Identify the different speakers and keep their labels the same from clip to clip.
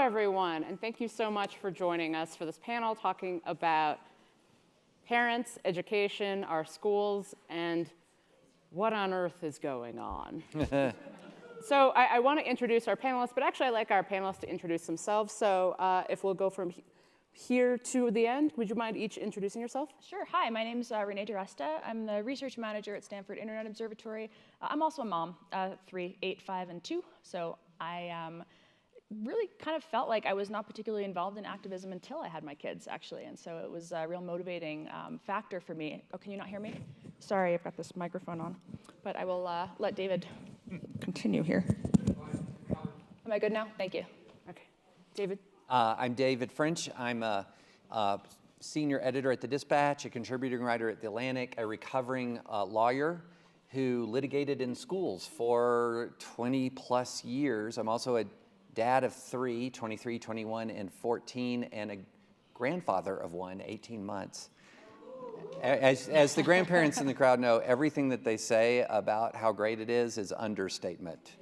Speaker 1: everyone, and thank you so much for joining us for this panel talking about parents, education, our schools, and what on earth is going on. So I want to introduce our panelists, but actually I'd like our panelists to introduce themselves. So if we'll go from here to the end, would you mind each introducing yourself?
Speaker 2: Sure. Hi, my name's Renee DeResta. I'm the research manager at Stanford Internet Observatory. I'm also a mom, 3, 8, 5, and 2. So I really kind of felt like I was not particularly involved in activism until I had my kids, actually. And so it was a real motivating factor for me. Oh, can you not hear me? Sorry, I've got this microphone on. But I will let David continue here. Am I good now? Thank you.
Speaker 1: Okay. David?
Speaker 3: I'm David French. I'm a senior editor at The Dispatch, a contributing writer at The Atlantic, a recovering lawyer who litigated in schools for 20 plus years. I'm also a dad of 3, 23, 21, and 14, and a grandfather of 1, 18 months. As the grandparents in the crowd know, everything that they say about how great it is understatement.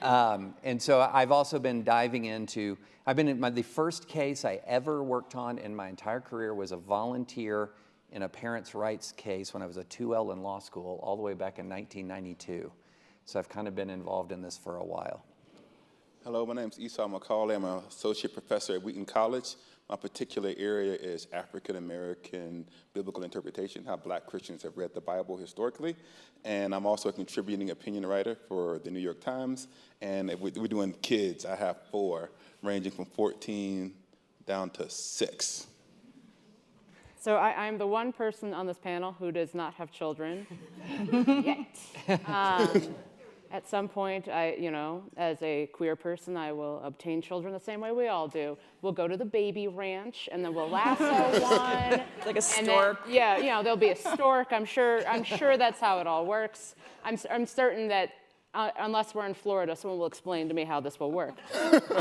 Speaker 3: And so I've also been diving into, the first case I ever worked on in my entire career was a volunteer in a parents' rights case when I was a 2L in law school, all the way back in 1992. So I've kind of been involved in this for a while.
Speaker 4: Hello, my name is Esau McCauley. I'm an associate professor at Wheaton College. My particular area is African American biblical interpretation, how Black Christians have read the Bible historically. And I'm also a contributing opinion writer for the New York Times. And we're doing kids. I have 4, ranging from 14 down to 6.
Speaker 1: So I'm the one person on this panel who does not have children yet. At some point, as a queer person, I will obtain children the same way we all do. We'll go to the baby ranch, and then we'll lasso one.
Speaker 2: Like a stork.
Speaker 1: Then, there'll be a stork. I'm sure that's how it all works. I'm certain that unless we're in Florida, someone will explain to me how this will work. But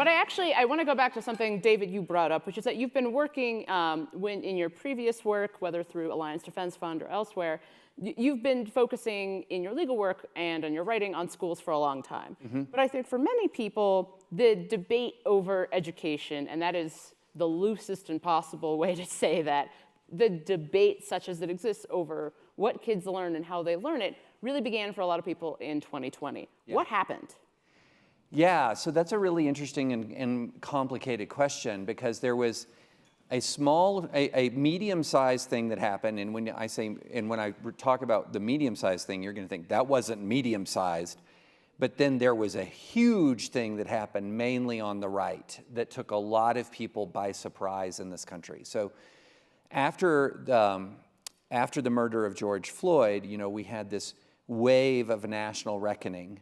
Speaker 1: I want to go back to something, David, you brought up, which is that you've been working in your previous work, whether through Alliance Defense Fund or elsewhere, you've been focusing in your legal work and in your writing on schools for a long time. Mm-hmm. But I think for many people, the debate over education, and that is the loosest and possible way to say that, the debate such as it exists over what kids learn and how they learn it really began for a lot of people in 2020. Yeah. What happened?
Speaker 3: Yeah, so that's a really interesting and complicated question, because there was a medium-sized thing that happened, and when I talk about the medium-sized thing, you're going to think that wasn't medium-sized, but then there was a huge thing that happened mainly on the right that took a lot of people by surprise in this country. So after the murder of George Floyd, we had this wave of national reckoning,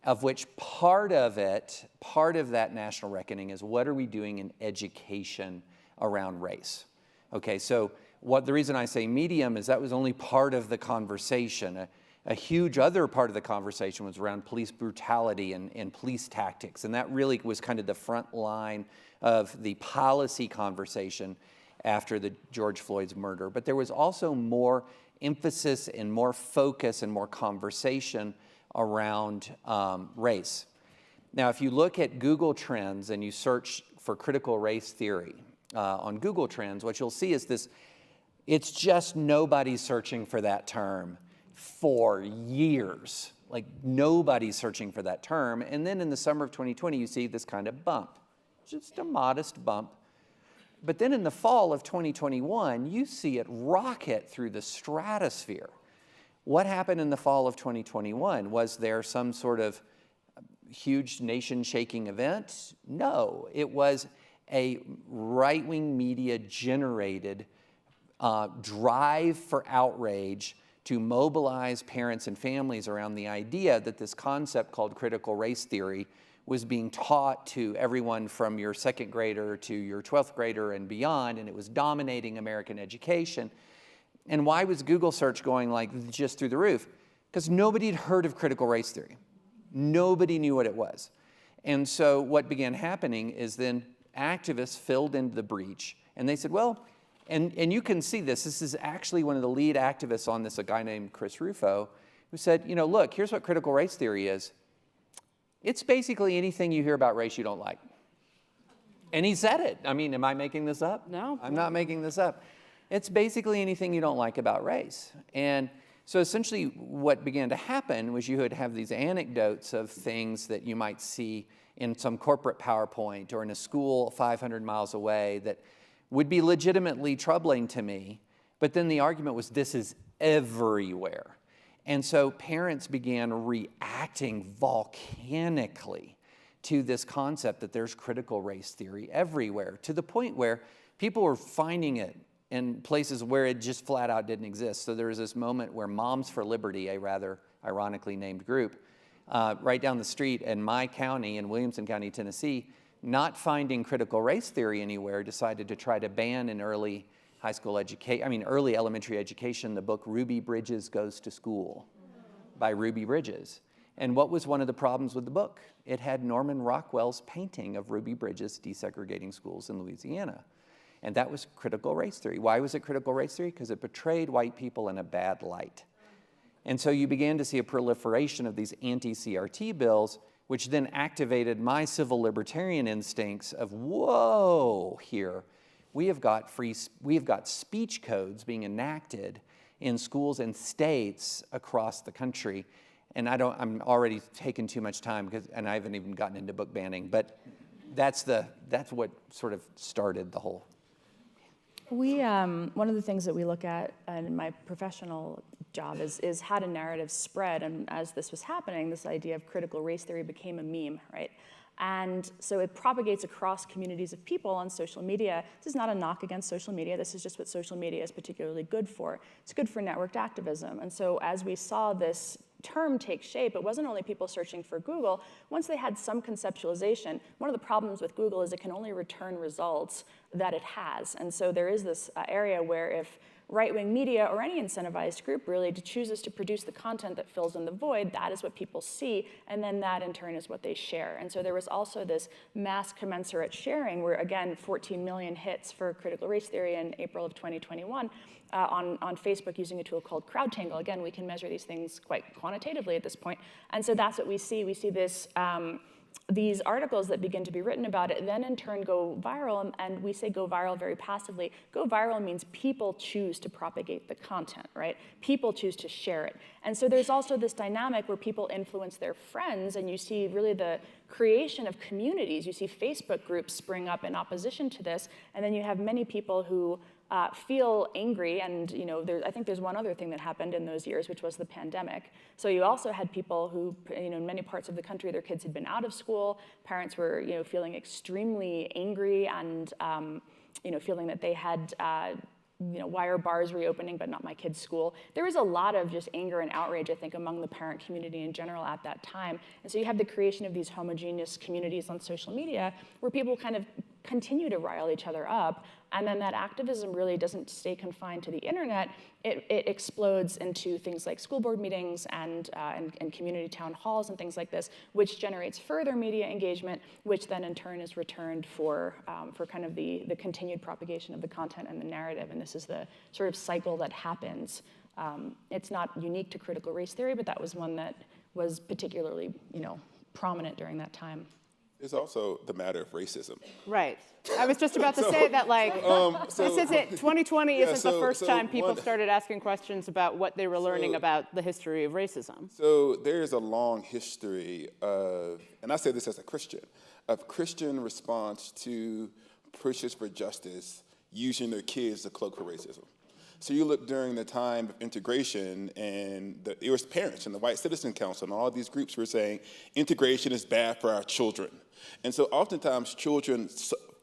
Speaker 3: of which part of that national reckoning is what are we doing in education around race. Okay, so the reason I say medium is that was only part of the conversation. A huge other part of the conversation was around police brutality and police tactics, and that really was kind of the front line of the policy conversation after the George Floyd's murder. But there was also more emphasis and more focus and more conversation around race. Now, if you look at Google Trends and you search for critical race theory, on Google Trends, what you'll see is this, it's just nobody searching for that term for years. Like, nobody's searching for that term. And then in the summer of 2020, you see this kind of bump, just a modest bump. But then in the fall of 2021, you see it rocket through the stratosphere. What happened in the fall of 2021? Was there some sort of huge nation-shaking event? No, it was a right-wing media-generated drive for outrage to mobilize parents and families around the idea that this concept called critical race theory was being taught to everyone from your 2nd grader to your 12th grader and beyond, and it was dominating American education. And why was Google search going like just through the roof? Because nobody had heard of critical race theory. Nobody knew what it was. And so what began happening is then activists filled into the breach, and they said, well, and you can see this is actually one of the lead activists on this, a guy named Chris Rufo, who said, look, here's what critical race theory is. It's basically anything you hear about race you don't like. And he said it. I mean, am I making this up?
Speaker 1: No.
Speaker 3: I'm not making this up. It's basically anything you don't like about race. And so essentially what began to happen was you would have these anecdotes of things that you might see in some corporate PowerPoint or in a school 500 miles away that would be legitimately troubling to me. But then the argument was, this is everywhere. And so parents began reacting volcanically to this concept that there's critical race theory everywhere, to the point where people were finding it in places where it just flat out didn't exist. So there was this moment where Moms for Liberty, a rather ironically named group, right down the street in my county, in Williamson County, Tennessee, not finding critical race theory anywhere, decided to try to ban in early early elementary education, the book Ruby Bridges Goes to School by Ruby Bridges. And what was one of the problems with the book? It had Norman Rockwell's painting of Ruby Bridges desegregating schools in Louisiana. And that was critical race theory. Why was it critical race theory? Because it portrayed white people in a bad light. And so you began to see a proliferation of these anti-CRT bills, which then activated my civil libertarian instincts of, whoa, here, we have got speech codes being enacted in schools and states across the country. And I'm already taking too much time and I haven't even gotten into book banning, but that's what sort of started the whole.
Speaker 2: One of the things that we look at in my professional job is how do narratives spread, and as this was happening, this idea of critical race theory became a meme, right? And so it propagates across communities of people on social media. This is not a knock against social media, this is just what social media is particularly good for. It's good for networked activism, and so as we saw this term take shape, it wasn't only people searching for Google. Once they had some conceptualization, one of the problems with Google is it can only return results that it has. And so there is this area where if right-wing media or any incentivized group really chooses to produce the content that fills in the void, that is what people see, and then that in turn is what they share. And so there was also this mass commensurate sharing where, again, 14 million hits for critical race theory in April of 2021 on Facebook using a tool called CrowdTangle. Again, we can measure these things quite quantitatively at this point. And so that's what we see. We see this, these articles that begin to be written about it then in turn go viral, and we say go viral very passively. Go viral means people choose to propagate the content, right? People choose to share it. And so there's also this dynamic where people influence their friends, and you see really the creation of communities. You see Facebook groups spring up in opposition to this, and then you have many people who feel angry, and I think there's one other thing that happened in those years, which was the pandemic. So you also had people who, in many parts of the country, their kids had been out of school. Parents were, feeling extremely angry and, feeling that they had, why are bars reopening but not my kid's school? There was a lot of just anger and outrage, I think, among the parent community in general at that time. And so you have the creation of these homogeneous communities on social media where people kind of continue to rile each other up, and then that activism really doesn't stay confined to the internet. It explodes into things like school board meetings and community town halls and things like this, which generates further media engagement, which then in turn is returned for kind of the continued propagation of the content and the narrative. And this is the sort of cycle that happens. It's not unique to critical race theory, but that was one that was particularly, prominent during that time.
Speaker 4: It's also the matter of racism.
Speaker 1: Right. I was just about to say that, this isn't, 2020 isn't the first time people started asking questions about what they were learning about the history of racism.
Speaker 4: So there's a long history of, and I say this as a Christian, of Christian response to pushes for justice using their kids to cloak for racism. So you look during the time of integration, and it was parents and the White Citizen Council and all these groups were saying integration is bad for our children. And so oftentimes children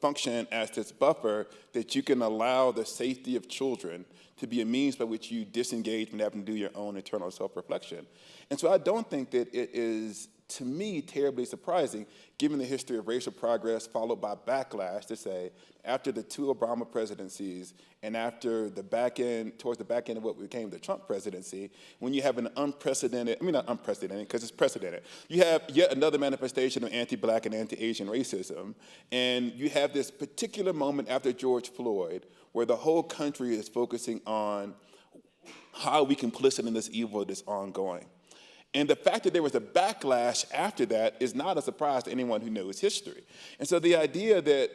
Speaker 4: function as this buffer that you can allow the safety of children to be a means by which you disengage from having to do your own internal self-reflection. And so I don't think that it is, to me, terribly surprising, given the history of racial progress followed by backlash, to say, after the 2 Obama presidencies and after towards the back end of what became the Trump presidency, when you have an unprecedented, not unprecedented, because it's precedented, you have yet another manifestation of anti-Black and anti-Asian racism, and you have this particular moment after George Floyd where the whole country is focusing on how we complicit in this evil that's ongoing. And the fact that there was a backlash after that is not a surprise to anyone who knows history. And so the idea that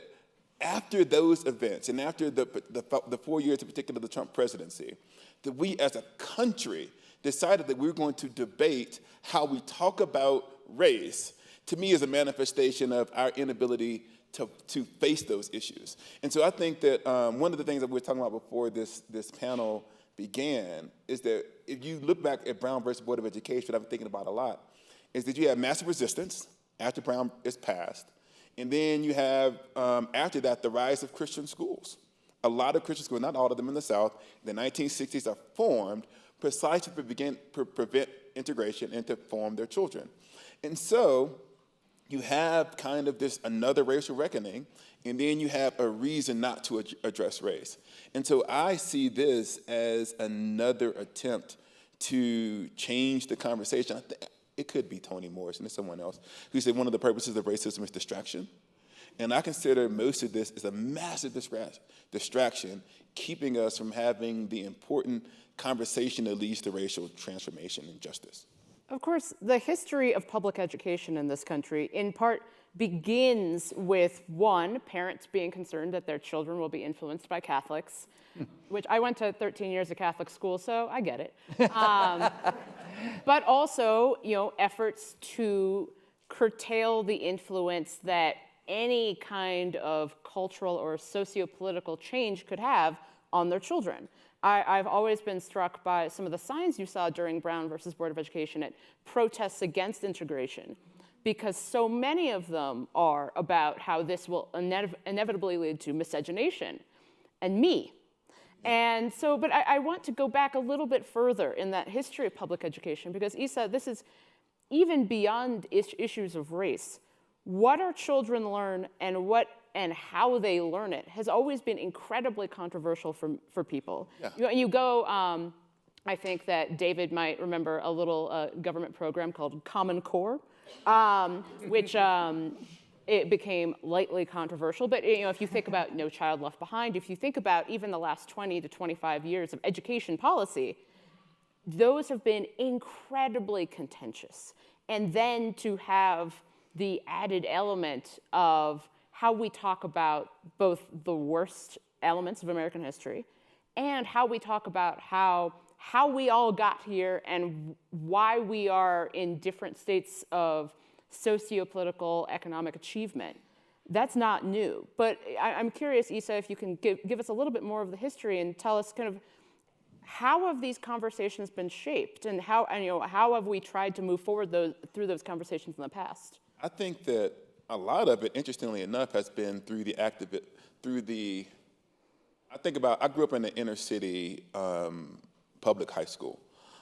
Speaker 4: after those events and after the 4 years in particular of the Trump presidency, that we as a country decided that we were going to debate how we talk about race, to me is a manifestation of our inability to face those issues. And so I think that one of the things that we were talking about before this panel began is that if you look back at Brown versus Board of Education, I've been thinking about a lot, is that you have massive resistance after Brown is passed, and then you have, after that, the rise of Christian schools. A lot of Christian schools, not all of them in the South, in the 1960s are formed precisely to prevent integration and to form their children. And so you have kind of this another racial reckoning, and then you have a reason not to address race. And so I see this as another attempt to change the conversation. It could be Toni Morrison or someone else who said one of the purposes of racism is distraction. And I consider most of this is a massive distraction, keeping us from having the important conversation that leads to racial transformation and justice.
Speaker 1: Of course, the history of public education in this country, in part, begins with, one, parents being concerned that their children will be influenced by Catholics, which I went to 13 years of Catholic school, so I get it. But also, efforts to curtail the influence that any kind of cultural or socio-political change could have on their children. I've always been struck by some of the signs you saw during Brown versus Board of Education at protests against integration, because so many of them are about how this will inevitably lead to miscegenation and me. And so, but I want to go back a little bit further in that history of public education, because Isa, this is even beyond issues of race. What our children learn and how they learn it has always been incredibly controversial for people. Yeah. You go, I think that David might remember a little government program called Common Core, which it became lightly controversial. But if you think about No Child Left Behind, if you think about even the last 20 to 25 years of education policy, those have been incredibly contentious. And then to have the added element of how we talk about both the worst elements of American history and how we talk about how we all got here and why we are in different states of socio-political economic achievement. That's not new. But I'm curious, Isa, if you can give us a little bit more of the history and tell us kind of how have these conversations been shaped, and how have we tried to move forward through those conversations in the past?
Speaker 4: I think that a lot of it, interestingly enough, has been through I grew up in an inner city public high school,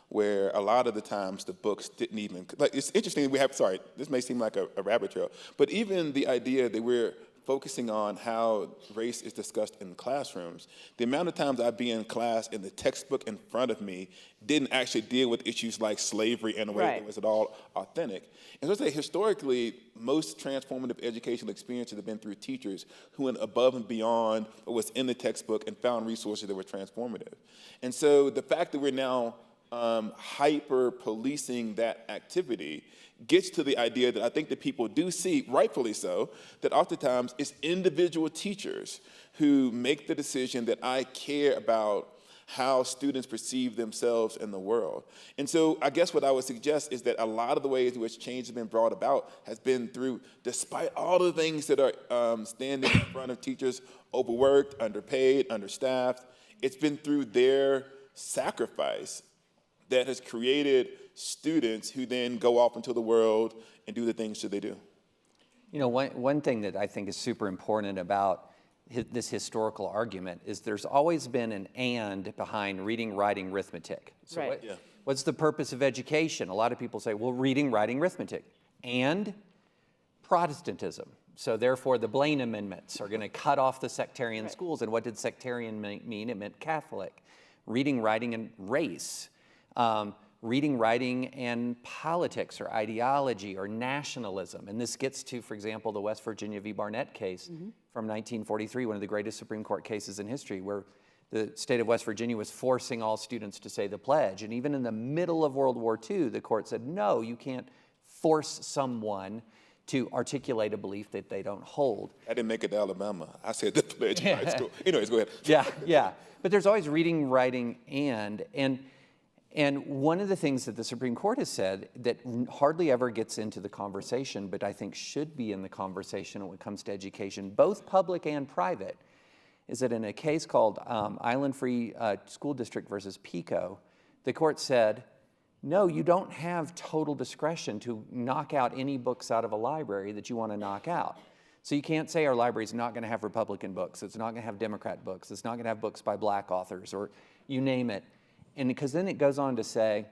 Speaker 4: where a lot of the times the books didn't even, it's interesting, this may seem like a rabbit trail, but even the idea that we're focusing on how race is discussed in classrooms, the amount of times I'd be in class and the textbook in front of me didn't actually deal with issues like slavery in a way that was at all authentic. And so I say historically, most transformative educational experiences have been through teachers who went above and beyond what was in the textbook and found resources that were transformative. And so the fact that we're now hyper-policing that activity gets to the idea that I think that people do see, rightfully so, that oftentimes it's individual teachers who make the decision that I care about how students perceive themselves in the world. And so I guess what I would suggest is that a lot of the ways in which change has been brought about has been through, despite all the things that are standing in front of teachers, overworked, underpaid, understaffed, it's been through their sacrifice that has created students who then go off into the world and do the things that they do.
Speaker 3: One thing that I think is super important about this historical argument is there's always been an and behind reading, writing, arithmetic. So what's the purpose of education? A lot of people say, well, reading, writing, arithmetic. And Protestantism. So therefore, the Blaine Amendments are going to cut off the sectarian schools. And what did sectarian mean? It meant Catholic. Reading, writing, and race. Reading, writing, and politics or ideology or nationalism. And this gets to, for example, the West Virginia v. Barnett case from 1943, one of the greatest Supreme Court cases in history, where the state of West Virginia was forcing all students to say the pledge. And even in the middle of World War II, the court said, no, you can't force someone to articulate a belief that they don't hold.
Speaker 4: I didn't make it to Alabama. I said the pledge in high school. Anyways, go ahead.
Speaker 3: Yeah. But there's always reading, writing, and one of the things that the Supreme Court has said that hardly ever gets into the conversation, but I think should be in the conversation when it comes to education, both public and private, is that in a case called Island Free School District versus PICO, the court said, no, you don't have total discretion to knock out any books out of a library that you want to knock out. So you can't say our library is not going to have Republican books, it's not going to have Democrat books, it's not going to have books by black authors, or you name it. And because then it goes on to say,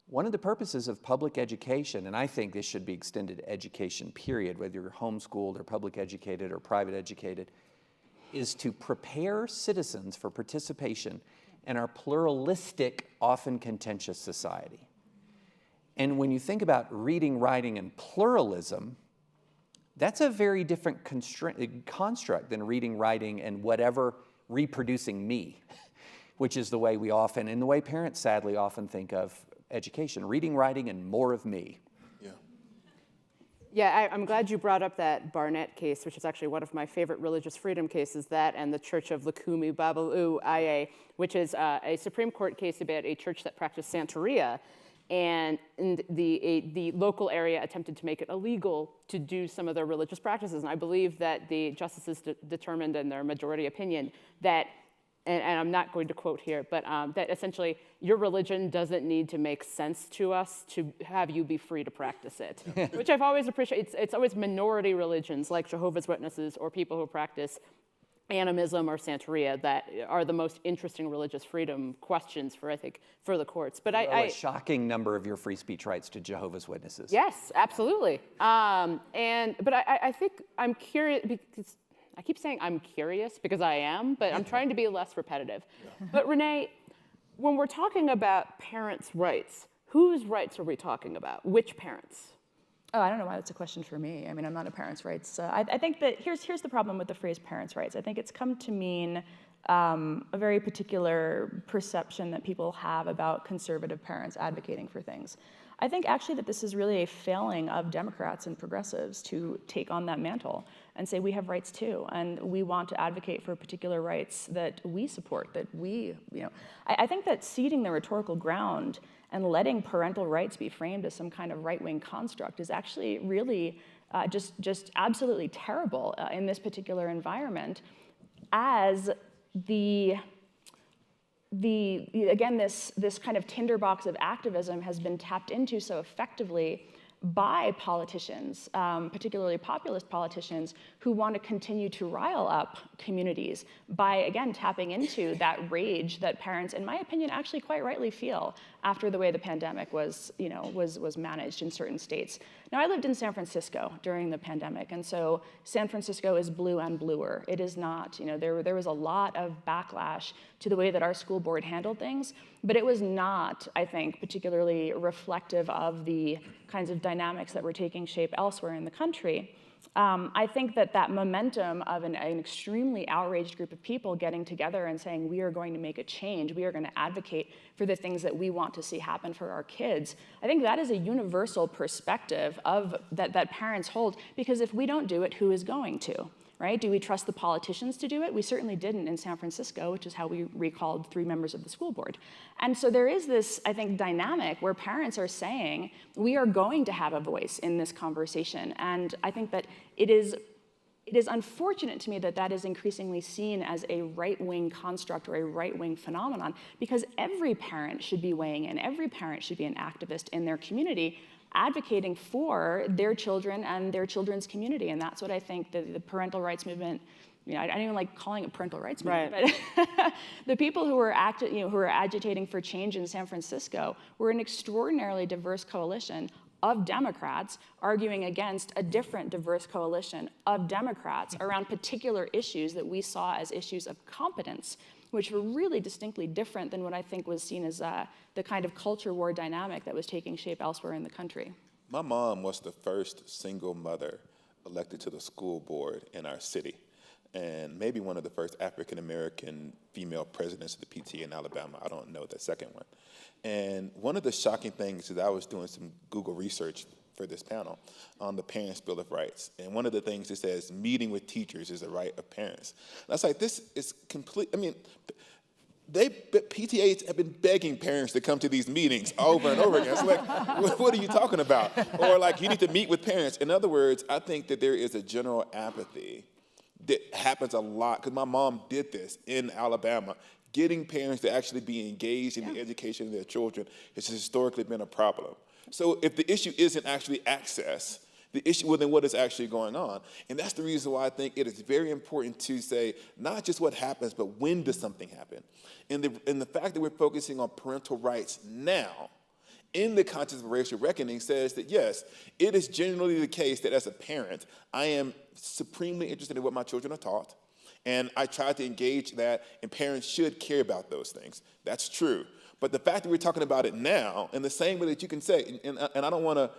Speaker 3: one of the purposes of public education, and I think this should be extended education, period, whether you're homeschooled or public educated or private educated, is to prepare citizens for participation in our pluralistic, often contentious society. And when you think about reading, writing, and pluralism, that's a very different construct than reading, writing, and whatever reproducing me, which is the way we often, and the way parents sadly often think of education, reading, writing, and more of me.
Speaker 1: Yeah, I'm glad you brought up that Barnett case, which is actually one of my favorite religious freedom cases, that and the Church of Lukumi Babalu Aye, which is a Supreme Court case about a church that practiced Santeria, and the local area attempted to make it illegal to do some of their religious practices. And I believe that the justices determined in their majority opinion that, and I'm not going to quote here, but that essentially your religion doesn't need to make sense to us to have you be free to practice it, which I've always appreciated. It's always minority religions like Jehovah's Witnesses or people who practice animism or Santeria that are the most interesting religious freedom questions for, I think, for the courts. But
Speaker 3: a shocking number of your free speech rights to Jehovah's Witnesses.
Speaker 1: Yes, absolutely. But I think I'm curious because I keep saying I'm curious because I am, but I'm trying to be less repetitive. Yeah. But Renee, when we're talking about parents' rights, whose rights are we talking about? Which parents?
Speaker 2: Oh, I don't know why that's a question for me. I mean, I'm not a parents' rights. I think that here's the problem with the phrase parents' rights. I think it's come to mean a very particular perception that people have about conservative parents advocating for things. I think actually that this is really a failing of Democrats and progressives to take on that mantle and say we have rights too, and we want to advocate for particular rights that we support, that we, I think that ceding the rhetorical ground and letting parental rights be framed as some kind of right-wing construct is actually really just absolutely terrible in this particular environment, as again, this kind of tinderbox of activism has been tapped into so effectively by politicians, particularly populist politicians, who want to continue to rile up communities by, again, tapping into that rage that parents, in my opinion, actually quite rightly feel after the way the pandemic was managed in certain states. Now, I lived in San Francisco during the pandemic, and so San Francisco is blue and bluer. It is not, there was a lot of backlash to the way that our school board handled things, but it was not, I think, particularly reflective of the kinds of dynamics that were taking shape elsewhere in the country. I think that momentum of an extremely outraged group of people getting together and saying, we are going to make a change, we are going to advocate for the things that we want to see happen for our kids, I think that is a universal perspective that parents hold, because if we don't do it, who is going to? Right? Do we trust the politicians to do it? We certainly didn't in San Francisco, which is how we recalled 3 members of the school board. And so there is this, I think, dynamic where parents are saying, we are going to have a voice in this conversation. And I think that it is unfortunate to me that that is increasingly seen as a right-wing construct or a right-wing phenomenon, because every parent should be weighing in. Every parent should be an activist in their community, advocating for their children and their children's community. And that's what I think the parental rights movement, I don't even like calling it parental rights movement, right. But the people who were agitating for change in San Francisco were an extraordinarily diverse coalition of Democrats arguing against a different diverse coalition of Democrats around particular issues that we saw as issues of competence, which were really distinctly different than what I think was seen as the kind of culture war dynamic that was taking shape elsewhere in the country.
Speaker 4: My mom was the first single mother elected to the school board in our city. and maybe one of the first African-American female presidents of the PTA in Alabama. I don't know the second one. And one of the shocking things is I was doing some Google research for this panel on the Parents' Bill of Rights. And one of the things it says, meeting with teachers is a right of parents. And I was like, this is complete, I mean, PTAs have been begging parents to come to these meetings over and over again. It's like, what are you talking about? Or like, you need to meet with parents. In other words, I think that there is a general apathy that happens a lot, because my mom did this in Alabama. Getting parents to actually be engaged in the education of their children has historically been a problem. So if the issue isn't actually access, the issue, well, then what is actually going on? And that's the reason why I think it is very important to say not just what happens, but when does something happen? And the fact that we're focusing on parental rights now, in the context of racial reckoning, says that yes, it is generally the case that as a parent, I am supremely interested in what my children are taught, and I try to engage that, and parents should care about those things. That's true. But the fact that we're talking about it now, in the same way that you can say, and I don't want to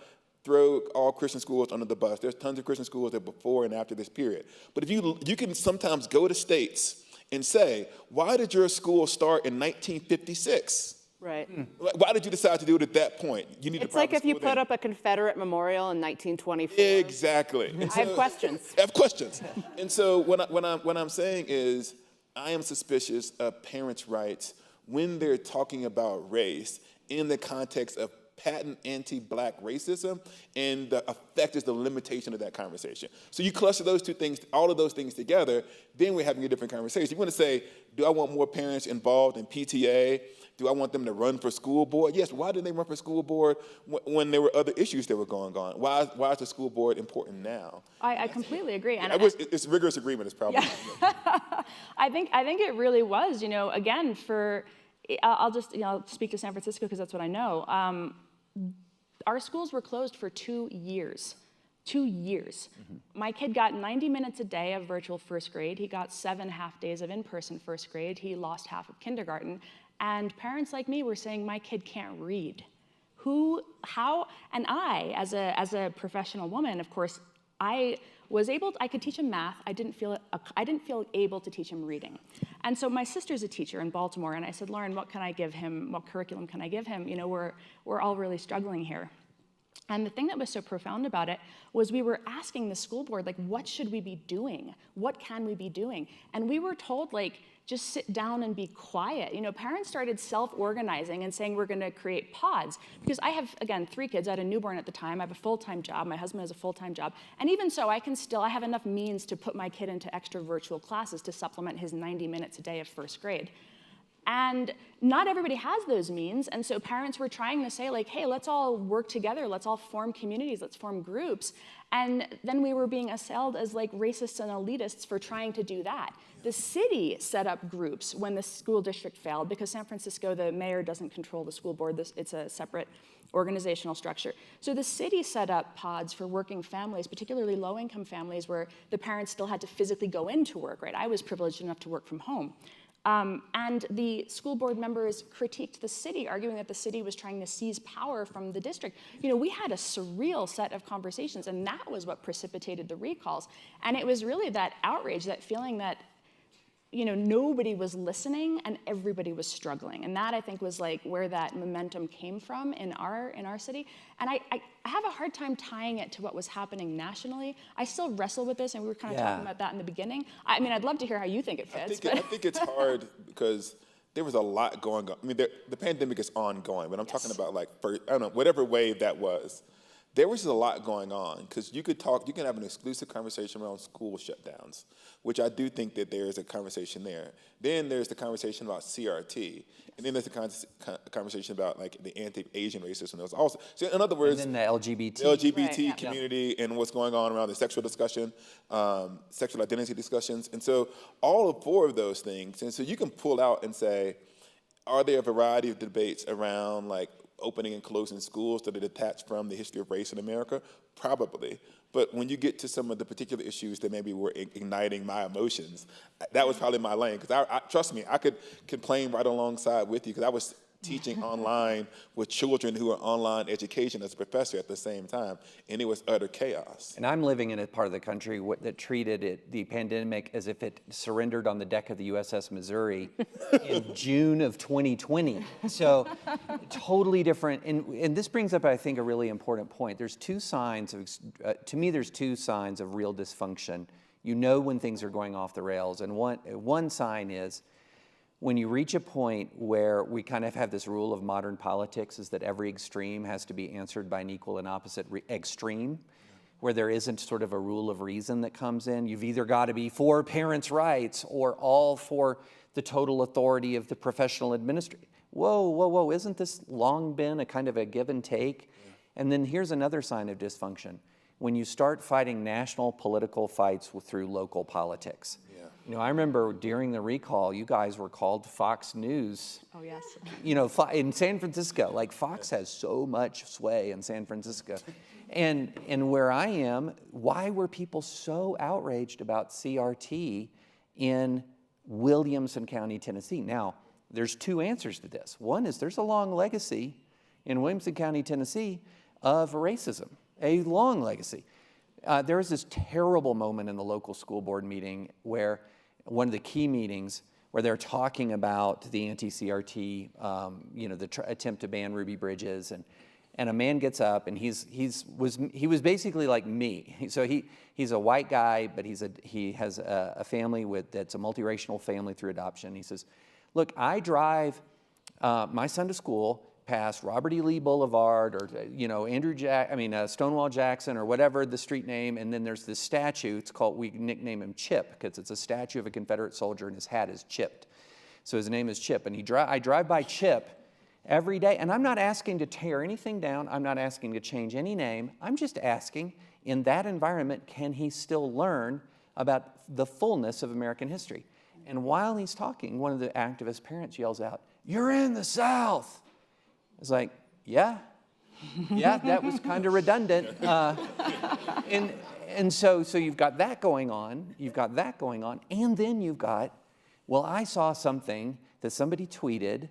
Speaker 4: throw all Christian schools under the bus. There's tons of Christian schools that before and after this period. But if you can sometimes go to states and say, why did your school start in 1956?
Speaker 1: Right.
Speaker 4: Why did you decide to do it at that point? You need
Speaker 1: It's like if you put up a Confederate memorial in 1924.
Speaker 4: Exactly.
Speaker 1: I have questions.
Speaker 4: I have questions. And so what I'm saying is, I am suspicious of parents' rights when they're talking about race in the context of patent anti-black racism, and the effect is the limitation of that conversation. So you cluster those two things, all of those things together, then we're having a different conversation. You want to say, do I want more parents involved in PTA? Do I want them to run for school board? Yes, why did they run for school board when there were other issues that were going on? Why is the school board important now?
Speaker 2: I completely agree. And
Speaker 4: it's rigorous agreement is probably.
Speaker 2: Yeah. I think it really was, again, I'll just speak to San Francisco because that's what I know. Our schools were closed for 2 years. 2 years. Mm-hmm. My kid got 90 minutes a day of virtual first grade. He got 7 half days of in-person first grade. He lost half of kindergarten. And parents like me were saying, my kid can't read. How? And I, as a professional woman, of course, I could teach him math. I didn't feel able to teach him reading. And so my sister's a teacher in Baltimore, and I said, Lauren, what can I give him? What curriculum can I give him? We're all really struggling here. And the thing that was so profound about it was we were asking the school board, like, what should we be doing? What can we be doing? And we were told, like, just sit down and be quiet. Parents started self-organizing and saying we're going to create pods. Because I have, again, 3 kids. I had a newborn at the time. I have a full-time job. My husband has a full-time job. And even so, I have enough means to put my kid into extra virtual classes to supplement his 90 minutes a day of first grade. And not everybody has those means, and so parents were trying to say, like, hey, let's all work together, let's all form communities, let's form groups. And then we were being assailed as like racists and elitists for trying to do that. The city set up groups when the school district failed, because San Francisco, the mayor doesn't control the school board, it's a separate organizational structure. So the city set up pods for working families, particularly low-income families, where the parents still had to physically go into work, right? I was privileged enough to work from home. And the school board members critiqued the city, arguing that the city was trying to seize power from the district. We had a surreal set of conversations, and that was what precipitated the recalls. And it was really that outrage, that feeling that nobody was listening and everybody was struggling. And that, I think, was like where that momentum came from in our city. And I have a hard time tying it to what was happening nationally. I still wrestle with this, and we were kind of talking about that in the beginning. I mean, I'd love to hear how you think it fits.
Speaker 4: I think it's hard because there was a lot going on. I mean, the pandemic is ongoing, but I'm talking about I don't know, whatever wave that was. There was a lot going on, because you can have an exclusive conversation around school shutdowns, which I do think that there is a conversation there. Then there's the conversation about CRT, and then there's the conversation about like the anti-Asian racism. There's also, so in other words,
Speaker 3: and then the LGBT
Speaker 4: community and what's going on around the sexual discussion, sexual identity discussions, and so all 4 of those things. And so you can pull out and say, are there a variety of debates around like opening and closing schools that are detached from the history of race in America? Probably. But when you get to some of the particular issues that maybe were igniting my emotions, that was probably my lane. Because trust me, I could complain right alongside with you, because I was teaching online with children who are online education as a professor at the same time, and it was utter chaos.
Speaker 3: And I'm living in a part of the country that treated the pandemic as if it surrendered on the deck of the USS Missouri in June of 2020. So totally different. And this brings up, I think, a really important point. There's two signs of, to me, there's two signs of real dysfunction. You know when things are going off the rails. And one sign is when you reach a point where we kind of have this rule of modern politics is that every extreme has to be answered by an equal and opposite extreme, where there isn't sort of a rule of reason that comes in. You've either got to be for parents' rights or all for the total authority of the professional administrator. Whoa, isn't this long been a kind of a give and take? And then here's another sign of dysfunction. When you start fighting national political fights through local politics. You know, I remember during the recall, you guys were called Fox News.
Speaker 2: Oh, yes.
Speaker 3: You know, in San Francisco, like Fox has so much sway in San Francisco. And where I am, why were people so outraged about CRT in Williamson County, Tennessee? Now, there's two answers to this. One is there's a long legacy in Williamson County, Tennessee of racism, a long legacy. There was this terrible moment in the local school board meeting where one of the key meetings where they're talking about the anti-CRT, you know, the attempt to ban Ruby Bridges, and a man gets up and he was basically like me. So he's a white guy, but he has a family that's a multiracial family through adoption. He says, "Look, I drive my son to school past Robert E. Lee Boulevard or, you know, Stonewall Jackson or whatever the street name, and then there's this statue. It's called, we nickname him Chip because it's a statue of a Confederate soldier and his hat is chipped. So his name is Chip, and I drive by Chip every day, and I'm not asking to tear anything down. I'm not asking to change any name. I'm just asking, in that environment, can he still learn about the fullness of American history?" And while he's talking, one of the activist parents yells out, "You're in the South." It's like, yeah, that was kind of redundant. And so you've got that going on, and then you've got, well, I saw something that somebody tweeted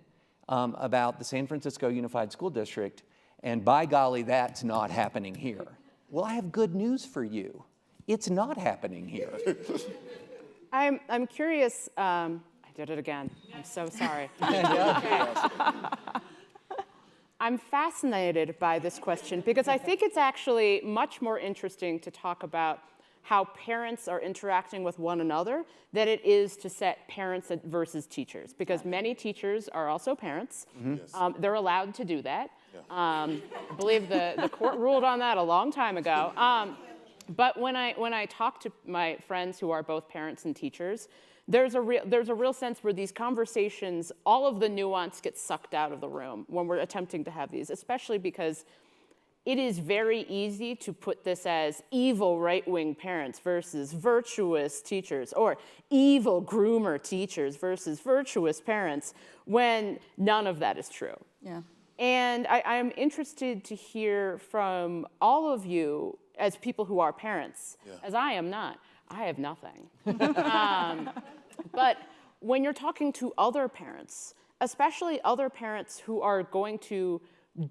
Speaker 3: about the San Francisco Unified School District, and by golly, that's not happening here. Well, I have good news for you. It's not happening here.
Speaker 1: I'm curious, I did it again, I'm so sorry. I'm fascinated by this question because I think it's actually much more interesting to talk about how parents are interacting with one another than it is to set parents versus teachers, because many teachers are also parents. Mm-hmm. They're allowed to do that. Yeah. I believe the court ruled on that a long time ago. But when I talk to my friends who are both parents and teachers, there's a real sense where these conversations, all of the nuance gets sucked out of the room when we're attempting to have these, especially because it is very easy to put this as evil right-wing parents versus virtuous teachers, or evil groomer teachers versus virtuous parents, when none of that is true.
Speaker 2: Yeah.
Speaker 1: And I'm interested to hear from all of you as people who are parents, as I am not. I have nothing. But when you're talking to other parents, especially other parents who are going to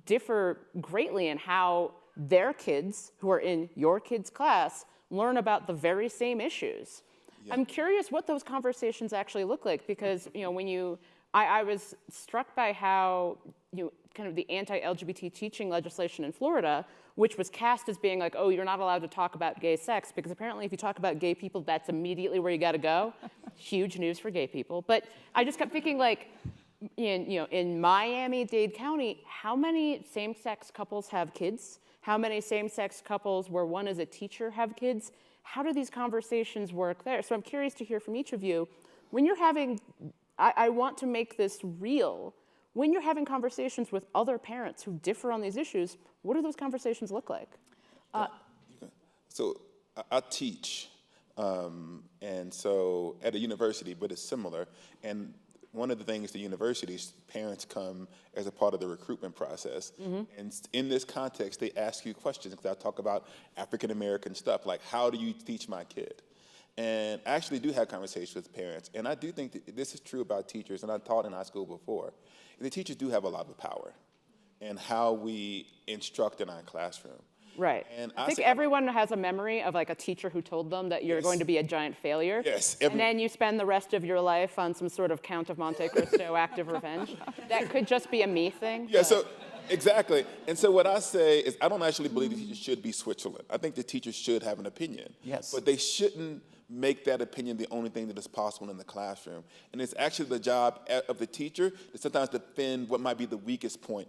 Speaker 1: differ greatly in how their kids, who are in your kids' class, learn about the very same issues. Yeah. I'm curious what those conversations actually look like, because I was struck by how kind of the anti-LGBT teaching legislation in Florida, which was cast as being like, oh, you're not allowed to talk about gay sex, because apparently if you talk about gay people, that's immediately where you got to go. Huge news for gay people. But I just kept thinking, like, in Miami-Dade County, how many same-sex couples have kids? How many same-sex couples where one is a teacher have kids? How do these conversations work there? So I'm curious to hear from each of you. When you're having, I want to make this real. When you're having conversations with other parents who differ on these issues, what do those conversations look like?
Speaker 4: So I teach, and so at a university, but it's similar. And one of the things the universities, parents come as a part of the recruitment process. Mm-hmm. And in this context, they ask you questions, because I talk about African-American stuff, like, how do you teach my kid? And I actually do have conversations with parents. And I do think that this is true about teachers, and I taught in high school before. The teachers do have a lot of power in how we instruct in our classroom.
Speaker 1: Right.
Speaker 4: And
Speaker 1: I think everyone has a memory of like a teacher who told them that you're going to be a giant failure.
Speaker 4: Yes.
Speaker 1: And then you spend the rest of your life on some sort of Count of Monte Cristo active revenge. That could just be a me thing.
Speaker 4: Yeah, so exactly. And so what I say is I don't actually believe the teachers should be Switzerland. I think the teachers should have an opinion.
Speaker 3: Yes.
Speaker 4: But they shouldn't make that opinion the only thing that is possible in the classroom. And it's actually the job of the teacher to sometimes defend what might be the weakest point,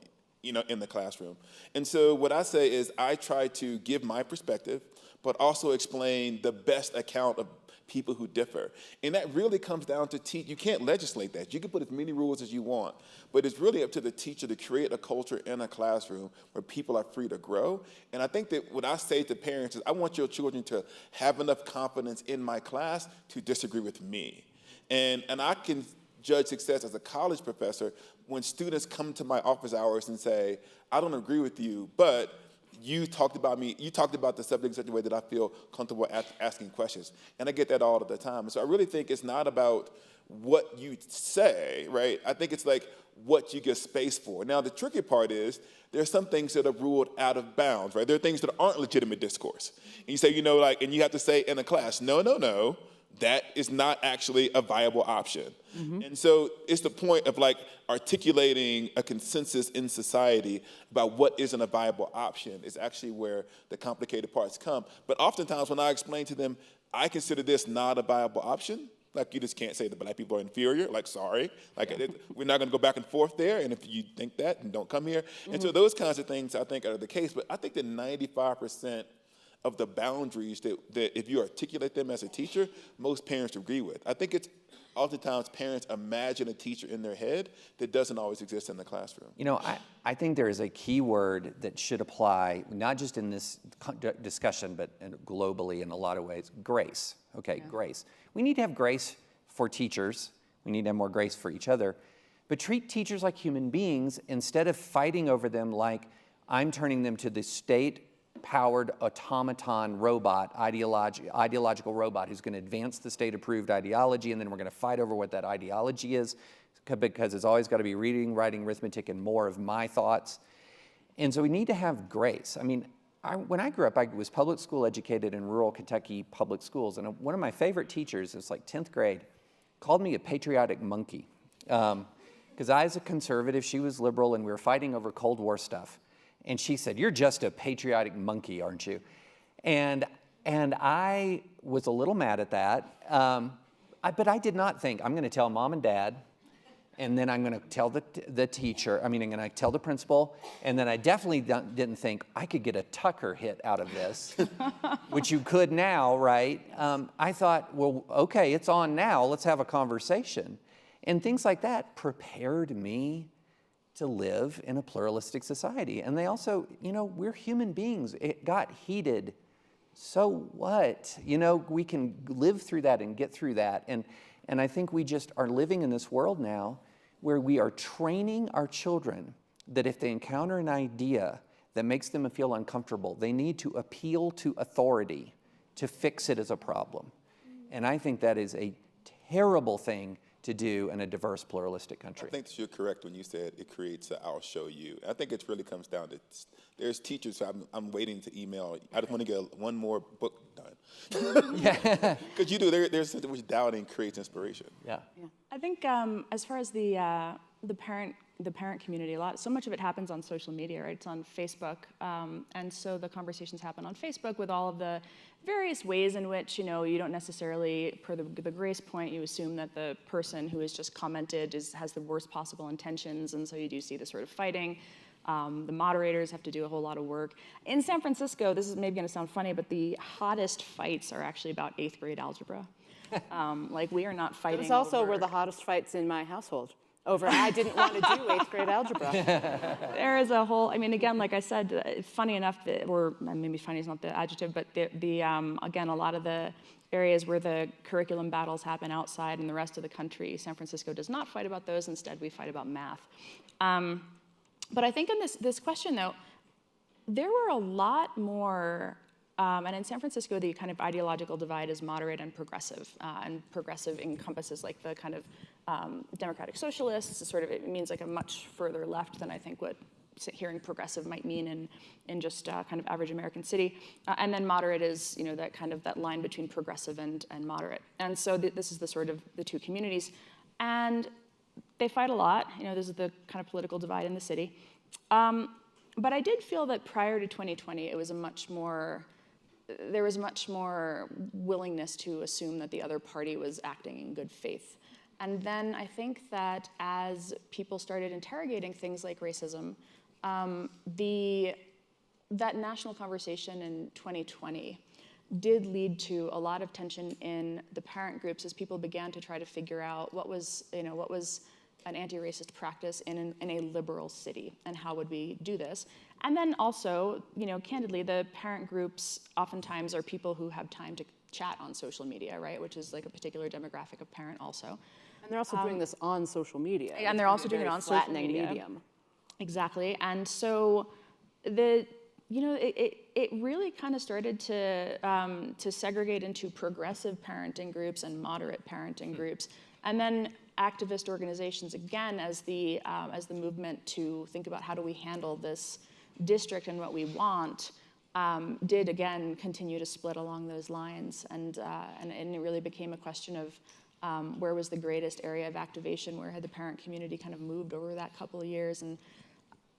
Speaker 4: in the classroom. And so what I say is I try to give my perspective, but also explain the best account of people who differ. And that really comes down to you can't legislate that. You can put as many rules as you want, but it's really up to the teacher to create a culture in a classroom where people are free to grow. And I think that what I say to parents is I want your children to have enough confidence in my class to disagree with me. And I can judge success as a college professor when students come to my office hours and say, I don't agree with you, but you talked about the subject in such a way that I feel comfortable asking questions. And I get that all of the time. And so I really think it's not about what you say, right? I think it's like what you give space for. Now, the tricky part is there's some things that are ruled out of bounds, right? There are things that aren't legitimate discourse. And you say, and you have to say in a class, no, that is not actually a viable option. Mm-hmm. And so it's the point of articulating a consensus in society about what isn't a viable option is actually where the complicated parts come. But oftentimes when I explain to them, I consider this not a viable option, you just can't say that black people are inferior, sorry. We're not gonna go back and forth there, and if you think that, then don't come here. Mm-hmm. And so those kinds of things I think are the case, but I think that 95% of the boundaries that if you articulate them as a teacher, most parents agree with. I think it's oftentimes parents imagine a teacher in their head that doesn't always exist in the classroom.
Speaker 3: I think there is a key word that should apply, not just in this discussion, but globally in a lot of ways, grace. Okay, yeah. Grace. We need to have grace for teachers. We need to have more grace for each other. But treat teachers like human beings instead of fighting over them like I'm turning them to the state-powered automaton robot, ideological robot who's going to advance the state-approved ideology, and then we're going to fight over what that ideology is because it's always got to be reading, writing, arithmetic, and more of my thoughts. And so we need to have grace. When I grew up, I was public school educated in rural Kentucky public schools, and one of my favorite teachers, it was 10th grade, called me a patriotic monkey. Because I was a conservative, she was liberal, and we were fighting over Cold War stuff. And she said, "You're just a patriotic monkey, aren't you?" And I was a little mad at that. But I did not think, I'm going to tell mom and dad, and then I'm going to tell the teacher, I'm going to tell the principal, and then I definitely didn't think I could get a Tucker hit out of this, which you could now, right? I thought, well, okay, it's on now, let's have a conversation. And things like that prepared me to live in a pluralistic society. And they also, we're human beings. It got heated. So what? We can live through that and get through that. And I think we just are living in this world now where we are training our children that if they encounter an idea that makes them feel uncomfortable, they need to appeal to authority to fix it as a problem. And I think that is a terrible thing to do in a diverse, pluralistic country.
Speaker 4: I think that you're correct when you said it creates a I'll show you. I think it really comes down to, there's teachers who I'm waiting to email. I just want to get one more book done. Yeah. Because there's something which doubting creates inspiration.
Speaker 3: Yeah.
Speaker 2: I think as far as the parent community, so much of it happens on social media, right? It's on Facebook, and so the conversations happen on Facebook with all of the various ways in which, you don't necessarily, per the grace point, you assume that the person who has just commented has the worst possible intentions, and so you do see this sort of fighting. The moderators have to do a whole lot of work. In San Francisco, this is maybe going to sound funny, but the hottest fights are actually about 8th grade algebra. We are not fighting.
Speaker 1: Those also were the hottest fights in my household. I didn't want to do 8th grade algebra.
Speaker 2: There is a whole, again, like I said, funny enough, or maybe funny is not the adjective, but again, a lot of the areas where the curriculum battles happen outside in the rest of the country, San Francisco does not fight about those. Instead, we fight about math. But I think in this question, though, there were a lot more And in San Francisco, the kind of ideological divide is moderate and progressive encompasses like the kind of democratic socialists. It means like a much further left than I think what hearing progressive might mean in just kind of average American city. And then moderate is, that kind of that line between progressive and moderate. And so this is the sort of the two communities. And they fight a lot. This is the kind of political divide in the city. But I did feel that prior to 2020, there was much more willingness to assume that the other party was acting in good faith. And then I think that as people started interrogating things like racism, that national conversation in 2020 did lead to a lot of tension in the parent groups as people began to try to figure out what was an anti-racist practice in a liberal city, and how would we do this? And then also, candidly, the parent groups oftentimes are people who have time to chat on social media, right? Which is like a particular demographic of parent also.
Speaker 1: And they're also doing this on social media.
Speaker 2: And they're also doing it on social media.
Speaker 1: Medium.
Speaker 2: Exactly. And so it really kind of started to segregate into progressive parenting groups and moderate parenting groups. And then activist organizations, again, as the movement to think about how do we handle this district and what we want, did again continue to split along those lines. And it really became a question of where was the greatest area of activation, where had the parent community kind of moved over that couple of years. And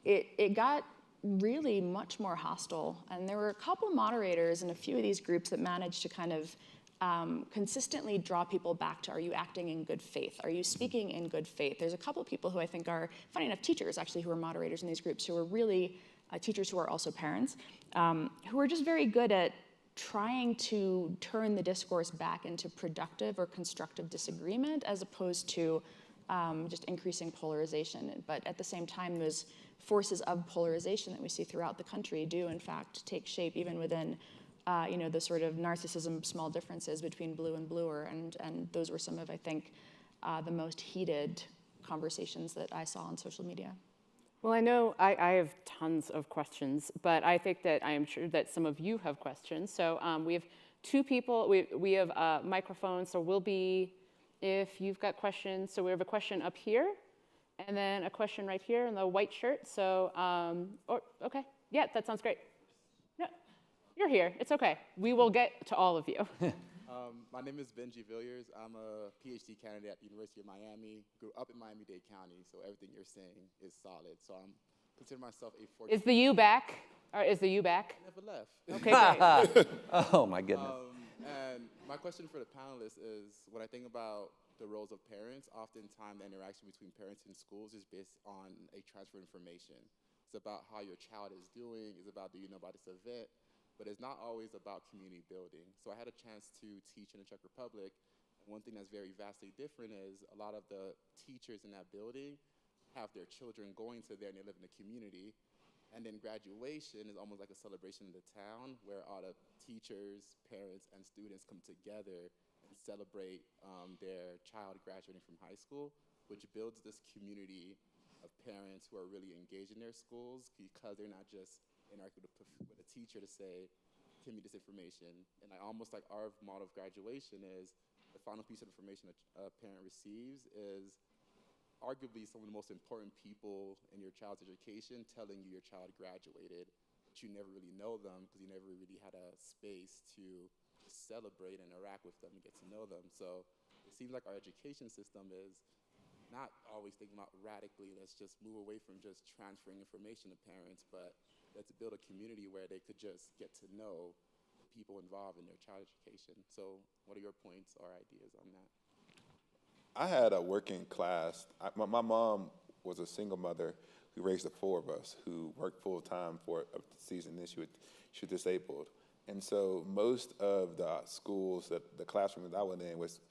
Speaker 2: it got really much more hostile. And there were a couple moderators in a few of these groups that managed to kind of consistently draw people back to, are you acting in good faith? Are you speaking in good faith? There's a couple of people who I think are, funny enough, teachers actually, who are moderators in these groups, who are really teachers who are also parents, who are just very good at trying to turn the discourse back into productive or constructive disagreement, as opposed to just increasing polarization. But at the same time, those forces of polarization that we see throughout the country do, in fact, take shape even within the sort of narcissism, small differences between blue and bluer, and those were some of, I think, the most heated conversations that I saw on social media.
Speaker 1: Well, I know I have tons of questions, but I think that I am sure that some of you have questions. So we have two people, we have a microphone, so we'll be, if you've got questions, so we have a question up here, and then a question right here in the white shirt. So, okay, yeah, that sounds great. No, you're here, it's okay. We will get to all of you.
Speaker 5: My name is Benji Villiers. I'm a PhD candidate at the University of Miami. Grew up in Miami-Dade County, so everything you're saying is solid. So I'm consider myself a fortunate.
Speaker 1: Is the U back? Or is the U back?
Speaker 5: Never left.
Speaker 1: Okay, great.
Speaker 3: Oh my goodness.
Speaker 5: And my question for the panelists is, when I think about the roles of parents, oftentimes the interaction between parents and schools is based on a transfer of information. It's about how your child is doing. It's about, do you know about this event? But it's not always about community building. So I had a chance to teach in the Czech Republic. And one thing that's very vastly different is a lot of the teachers in that building have their children going to there and they live in the community. And then graduation is almost like a celebration in the town where all the teachers, parents, and students come together and celebrate their child graduating from high school, which builds this community of parents who are really engaged in their schools because they're not just interacting with a teacher to say, give me this information. And almost like our model of graduation is the final piece of information a parent receives is arguably some of the most important people in your child's education telling you your child graduated, but you never really know them because you never really had a space to celebrate and interact with them and get to know them. So it seems like our education system is not always thinking about radically, let's just move away from just transferring information to parents, but let's build a community where they could just get to know the people involved in their child education. So what are your points or ideas on that?
Speaker 4: I had a working class. My mom was a single mother who raised the four of us, who worked full time for a season, then she was disabled. And so most of the schools, the classroom that I went in was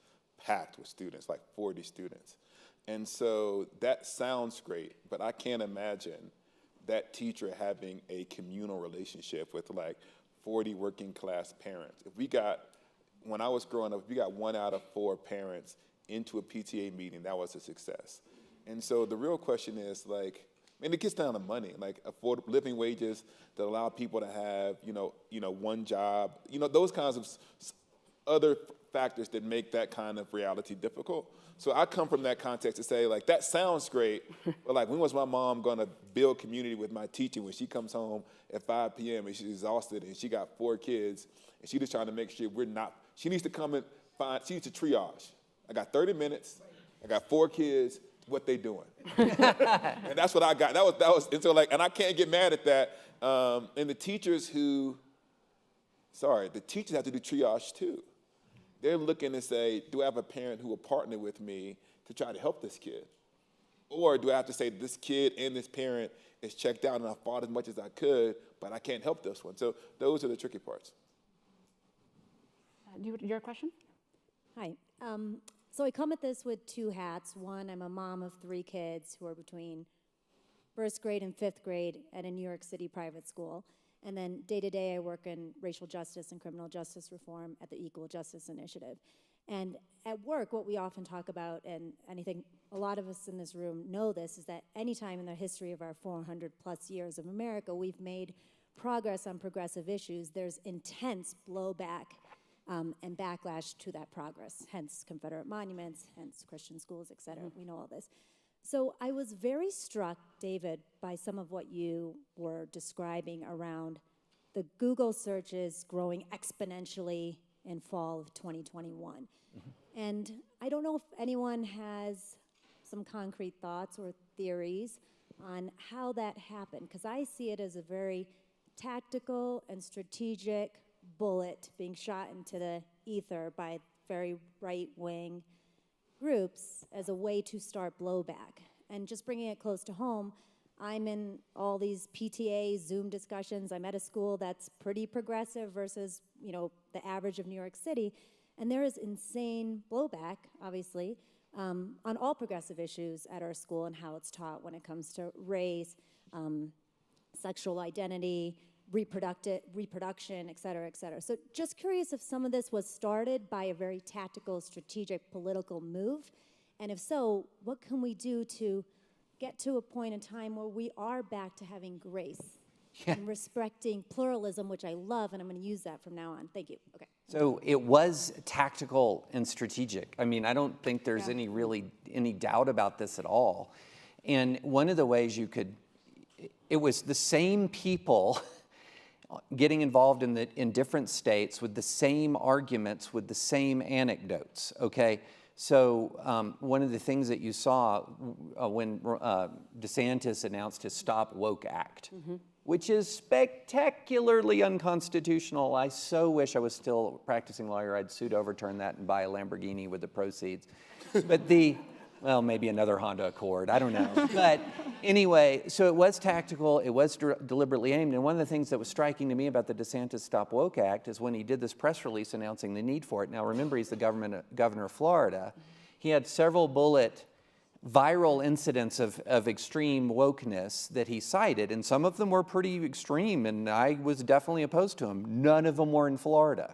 Speaker 4: packed with students, like 40 students. And so that sounds great, but I can't imagine that teacher having a communal relationship with like 40 working class parents. When I was growing up, if we got 1 out of 4 parents into a PTA meeting, that was a success. And so the real question is like, And it gets down to money, like affordable living wages that allow people to have, one job, those kinds of other factors that make that kind of reality difficult. So I come from that context to say, like, that sounds great, but like, when was my mom gonna build community with my teacher when she comes home at 5 p.m. and she's exhausted and she got 4 kids and she just trying to make sure she needs to come and she needs to triage. I got 30 minutes, I got 4 kids, what they doing? And that's what I got. And so like, and I can't get mad at that. And the teachers have to do triage too. They're looking to say, do I have a parent who will partner with me to try to help this kid? Or do I have to say this kid and this parent is checked out and I fought as much as I could, but I can't help this one? So those are the tricky parts.
Speaker 1: Your question?
Speaker 6: Hi. So I come at this with 2 hats. One, I'm a mom of 3 kids who are between 1st grade and 5th grade at a New York City private school. And then day to day, I work in racial justice and criminal justice reform at the Equal Justice Initiative. And at work, what we often talk about, and I think a lot of us in this room know this, is that any time in the history of our 400 plus years of America, we've made progress on progressive issues, there's intense blowback and backlash to that progress, hence Confederate monuments, hence Christian schools, et cetera. We know all this. So I was very struck, David, by some of what you were describing around the Google searches growing exponentially in fall of 2021. And I don't know if anyone has some concrete thoughts or theories on how that happened, because I see it as a very tactical and strategic bullet being shot into the ether by very right-wing groups as a way to start blowback. And just bringing it close to home, I'm in all these PTA Zoom discussions. I'm at a school that's pretty progressive versus, the average of New York City. And there is insane blowback, obviously, on all progressive issues at our school and how it's taught when it comes to race, sexual identity, reproduction, et cetera, et cetera. So just curious if some of this was started by a very tactical, strategic, political move, and if so, what can we do to get to a point in time where we are back to having grace and respecting pluralism, which I love, and I'm going to use that from now on. Thank you. Okay.
Speaker 3: So it was tactical and strategic. I mean, I don't think there's any doubt about this at all. And one of the ways it was the same people getting involved in different states with the same arguments, with the same anecdotes, okay? So one of the things that you saw when DeSantis announced his Stop Woke Act, which is spectacularly unconstitutional. I so wish I was still a practicing lawyer. I'd sue to overturn that and buy a Lamborghini with the proceeds. But well, maybe another Honda Accord, I don't know. But anyway, so it was tactical, it was deliberately aimed, and one of the things that was striking to me about the DeSantis Stop Woke Act is when he did this press release announcing the need for it. Now remember, he's the governor of Florida. He had several viral incidents of extreme wokeness that he cited, and some of them were pretty extreme, and I was definitely opposed to them. None of them were in Florida,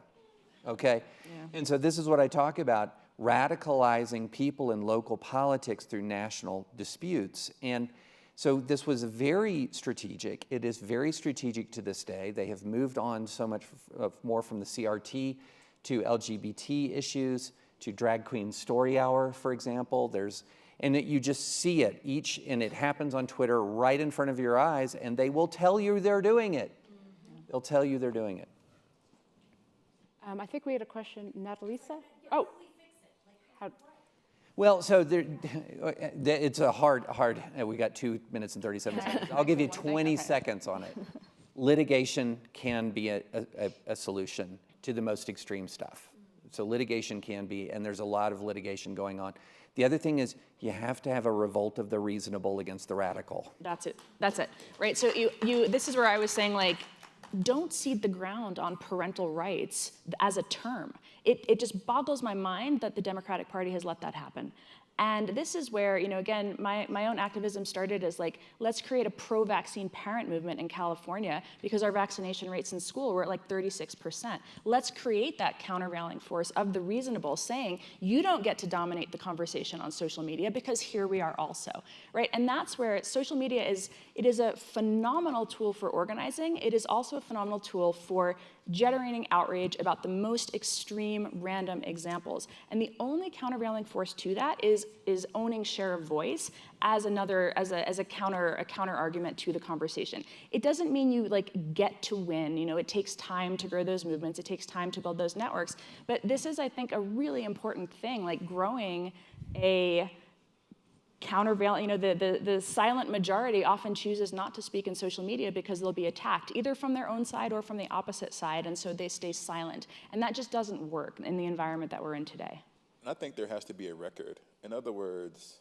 Speaker 3: okay? Yeah. And so this is what I talk about, radicalizing people in local politics through national disputes. And so this was very strategic. It is very strategic to this day. They have moved on so much more from the CRT to LGBT issues, to Drag Queen Story Hour, for example. And you just see it and it happens on Twitter right in front of your eyes, and they will tell you they're doing it. They'll tell you they're doing it.
Speaker 1: I think we had a question, Natalisa? Oh.
Speaker 3: Well, so it's a hard, we got 2 minutes and 37 seconds. I'll give you 20 seconds on it. Litigation can be a solution to the most extreme stuff. So litigation can be, and there's a lot of litigation going on. The other thing is you have to have a revolt of the reasonable against the radical.
Speaker 2: That's it, right? So this is where I was saying, like, don't cede the ground on parental rights as a term. It just boggles my mind that the Democratic Party has let that happen. And this is where, again, my own activism started as like, let's create a pro-vaccine parent movement in California because our vaccination rates in school were at like 36%. Let's create that countervailing force of the reasonable, saying, you don't get to dominate the conversation on social media because here we are also, right? And that's where social media is a phenomenal tool for organizing. It is also a phenomenal tool for generating outrage about the most extreme random examples. And the only countervailing force to that is owning share of voice as a counter argument to the conversation. It doesn't mean you get to win. It takes time to grow those movements. It takes time to build those networks. But this is, I think, a really important thing, like growing a countervailing, the silent majority often chooses not to speak in social media because they'll be attacked, either from their own side or from the opposite side, and so they stay silent. And that just doesn't work in the environment that we're in today.
Speaker 4: I think there has to be a record. In other words,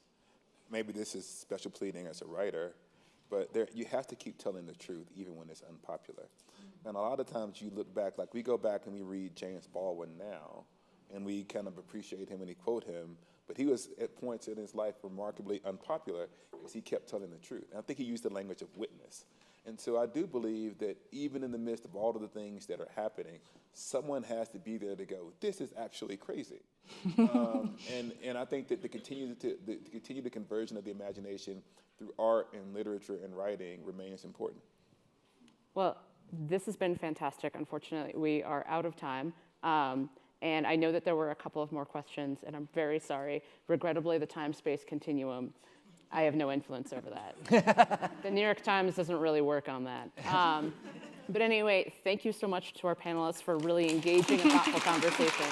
Speaker 4: maybe this is special pleading as a writer, but you have to keep telling the truth even when it's unpopular. And a lot of times you look back, like we go back and we read James Baldwin now, and we kind of appreciate him and we quote him, but he was at points in his life remarkably unpopular because he kept telling the truth. And I think he used the language of witness. And so I do believe that even in the midst of all of the things that are happening, someone has to be there to go, this is actually crazy. And I think that the continued conversion of the imagination through art and literature and writing remains important.
Speaker 1: Well, this has been fantastic. Unfortunately, we are out of time. And I know that there were a couple of more questions, and I'm very sorry. Regrettably, the time-space continuum, I have no influence over that. The New York Times doesn't really work on that. But anyway, thank you so much to our panelists for really engaging a thoughtful conversation.